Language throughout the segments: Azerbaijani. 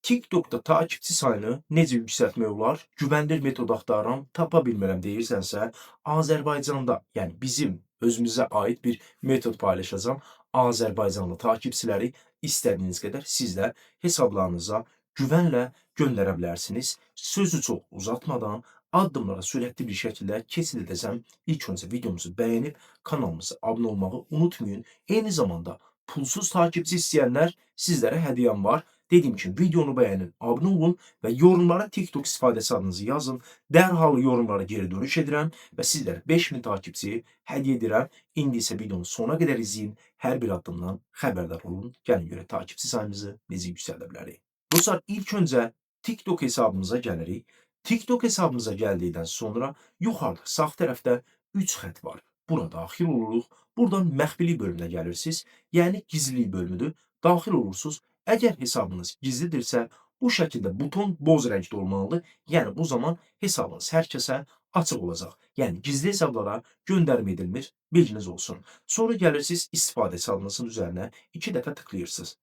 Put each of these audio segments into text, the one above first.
TikTok'da takipçi sayını necə yüksəltmək olar? Güvənilir metod axtarıram, tapa bilmirəm deyirsənsə, Azərbaycanda, yəni bizim özümüzə aid bir metod paylaşacağam. Azərbaycanlı takipçiləri istədiyiniz qədər siz də hesablarınıza güvənlə göndərə bilərsiniz. Sözü çox uzatmadan addımlara sürətli bir şəkildə keçid edəcəm. İlk öncə videomuzu bəyənib kanalımıza abunə olmağı unutmayın. Eyni zamanda pulsuz takipçi istəyənlər sizlərə hədiyyəm var. Dediyim kimi videonu bəyənin, abunə olun və yorumlara TikTok istifadəçi adınızı yazın. Dərhal yorumlara geri dönüş edirəm və sizlərə 5000 takipçi hədiyyə edirəm. İndi isə videonu sona qədər izləyin, hər bir addımdan xəbərdar olun. Gəlin görək takipçi sayımızı necə yüksəldə bilərik. Dostlar, ilk öncə TikTok hesabımıza gəlirik. TikTok hesabımıza gəldikdən sonra yuxarıda sağ tərəfdə 3 xətt var. Bura daxil oluruq. Buradan məxfilik bölümünə gəlirsiniz. Yəni gizlilik bölümüdür. Daxil olursunuz. Əgər hesabınız gizlidirsə, bu şəkildə buton boz rəngdə olmalıdır. Yəni bu zaman hesabınız hər kəsə açıq olacaq. Yəni gizli hesablara göndərmə edilmir, bilginiz olsun. Sonra gəlirsiniz istifadəçi adınızın üzərinə 2 dəfə tıklayırsınız.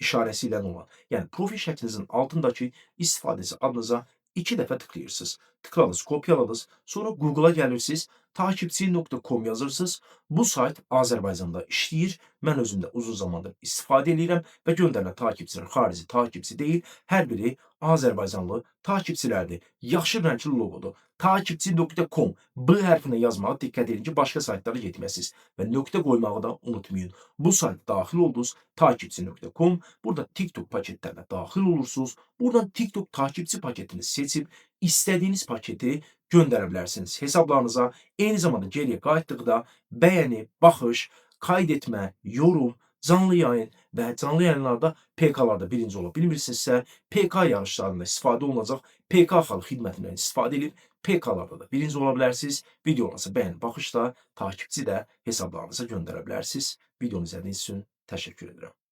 İşarəsi ilə olan, yəni profil şəklinizin altındakı istifadəçi adınıza 2 dəfə tıklayırsınız. Tıkladınız, kopyaladınız. Sonra Google'a gəlirsiniz, takipçi.com yazırsınız. Bu sayt Azərbaycanda işləyir. Mən özüm də uzun zamandır istifadə edirəm və göndərilən takipçilər xarici takipçi deyil, hər biri Azərbaycanlı takipçilərdir. Yaxşı rəngli loqodur. Takipçi.com B hərfinə yazmağa diqqət edin ki, başqa saytlara getməsiniz və nöqtə qoymağı da unutmayın. Bu sayta daxil oldunuz, takipçi.com, burada TikTok paketlərinə daxil olursunuz. Buradan TikTok takipçi paketini seçib istədiyiniz paketi göndərə bilərsiniz hesablarınıza. Eyni zamanda geriyə qayıtdıqda bəyəni, baxış, kayd etmə, yorum, canlı yayın və canlı yayınlarda PK-larda birinci ola bilmirsinizsə, PK yarışlarında istifadə olunacaq. PK xalq xidmətindən istifadə edib PK-larda da birinci ola bilərsiniz. Videolarınıza bəyən, baxışla takipçi də hesablarınıza göndərə bilərsiniz. Videonu izlədiyiniz üçün təşəkkür edirəm.